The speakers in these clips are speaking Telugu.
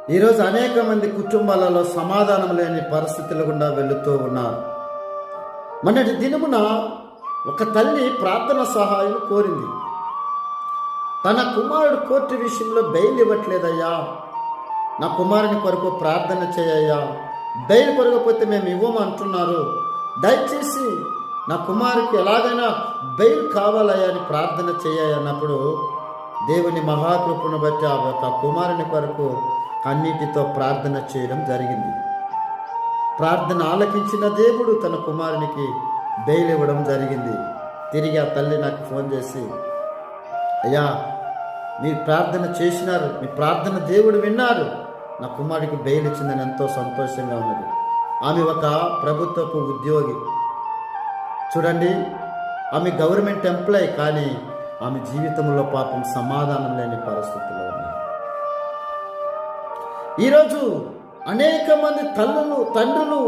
ఈరోజు అనేక మంది కుటుంబాలలో సమాధానం లేని పరిస్థితుల గుండా వెళుతూ ఉన్నారు. మొన్నటి దినమున ఒక తల్లి ప్రార్థన సహాయం కోరింది. తన కుమారుడు కోర్టు విషయంలో బెయిల్ ఇవ్వట్లేదయ్యా, నా కుమారుని కొరకు ప్రార్థన చేయయ్యా, బెయిల్ కొరకపోతే మేము ఇవ్వమంటున్నారు, దయచేసి నా కుమారుడికి ఎలాగైనా బెయిల్ కావాలయ్యా అని ప్రార్థన చేయన్నప్పుడు దేవుని మహాకృపను బట్టి ఆ కుమారుని కొరకు కన్నీటితో ప్రార్థన చేయడం జరిగింది. ప్రార్థన ఆలకించిన దేవుడు తన కుమారునికి బెయిల్ ఇవ్వడం జరిగింది. తిరిగి ఆ తల్లి నాకు ఫోన్ చేసి, అయ్యా మీరు ప్రార్థన చేసినారు, మీ ప్రార్థన దేవుడు విన్నారు, నా కుమారుడికి బెయిల్ ఇచ్చిందని ఎంతో సంతోషంగా ఉన్నది. ఆమె ఒక ప్రభుత్వపు ఉద్యోగి. చూడండి, ఆమె గవర్నమెంట్ ఎంప్లాయ్, కానీ ఆమె జీవితంలో పాపం సమాధానం లేని పరిస్థితుల్లో ఉన్నారు. ఈరోజు అనేక మంది తండ్రులు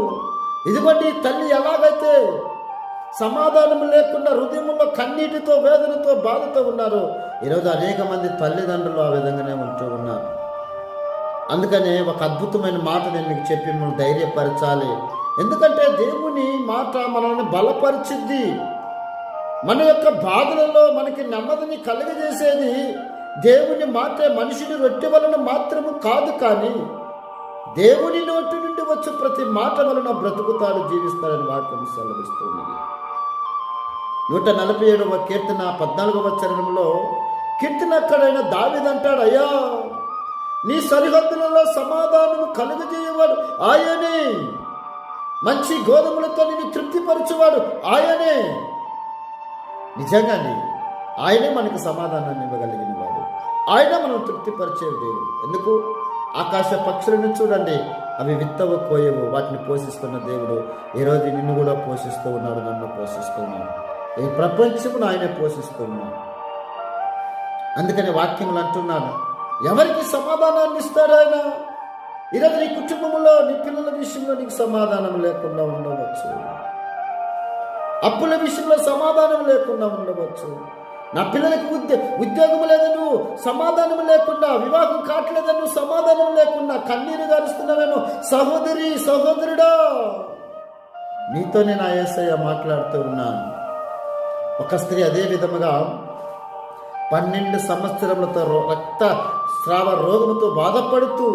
ఇదిగోండి, తల్లి ఎలాగైతే సమాధానం లేకుండా హృదయంలో కన్నీటితో వేదనతో బాధతో ఉన్నారు, ఈరోజు అనేక మంది తల్లిదండ్రులు ఆ విధంగానే ఉంటూ ఉన్నారు. అందుకనే ఒక అద్భుతమైన మాట నేను మీకు చెప్పి మనం ధైర్యపరచాలి. ఎందుకంటే దేవుని మాట మనల్ని బలపరిచిద్ది. మన యొక్క బాధలలో మనకి నెమ్మదిని కలుగజేసేది దేవుని మాట. మనిషిని రొట్టె వలన మాత్రము కాదు, కానీ దేవుని నోటి నుండి వచ్చే ప్రతి మాట వలన బ్రతుకుతాడు, జీవిస్తాడని వాక్యం సెలవిస్తుంది. 147వ కీర్తన 14వ చరణంలో కీర్తనక్కడైన దావీదంటాడు, అయ్యా నీ సరిహద్దులలో సమాధానము కలుగజేయవాడు ఆయనే, మంచి గోధుమలతో నిన్ను తృప్తిపరచువాడు ఆయనే. నిజంగానే ఆయనే మనకు సమాధానాన్ని ఇవ్వగలిగిన వాడు, ఆయన మనం తృప్తిపరిచే దేవుడు. ఎందుకు? ఆకాశ పక్షులను చూడండి, అవి విత్తవు కోయవు, వాటిని పోషిస్తున్న దేవుడు ఈరోజు నిన్ను కూడా పోషిస్తూ ఉన్నాడు, నన్ను పోషిస్తూ ఉన్నాడు, ఈ ప్రపంచమును ఆయనే పోషిస్తూ ఉన్నాడు. అందుకని వాక్యములు అంటున్నాను, ఎవరికి సమాధానాన్ని ఇస్తాడు ఆయన? ఈరోజు నీ కుటుంబంలో నీ పిల్లల విషయంలో నీకు సమాధానం లేకుండా ఉండవచ్చు, అప్పుల విషయంలో సమాధానం లేకుండా ఉండవచ్చు, నా పిల్లలకి ఉద్యోగం లేదను సమాధానం లేకుండా, వివాహం కావట్లేదను సమాధానం లేకుండా కన్నీరు గారుస్తున్నావేమో. సహోదరి సహోదరుడా, నీతో నేను యేసయ్య మాట్లాడుతూ ఉన్నాను. ఒక స్త్రీ అదే విధముగా 12 సంవత్సరములతో రక్త స్రావ రోగముతో బాధపడుతూ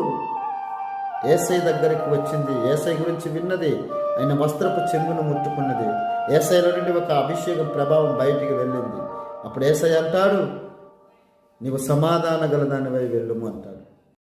యేసయ్య దగ్గరికి వచ్చింది. యేసయ్య గురించి విన్నది, ఆయన వస్త్రపు చెంగును ముట్టుకున్నది. యేసయ్యలో నుండి ఒక అభిషేకం ప్రభావం బయటికి వెళ్ళింది. అప్పుడు యేసయ్య అంటాడు, నీవు సమాధాన గలదానివై వెళ్ళుము అంటాడు.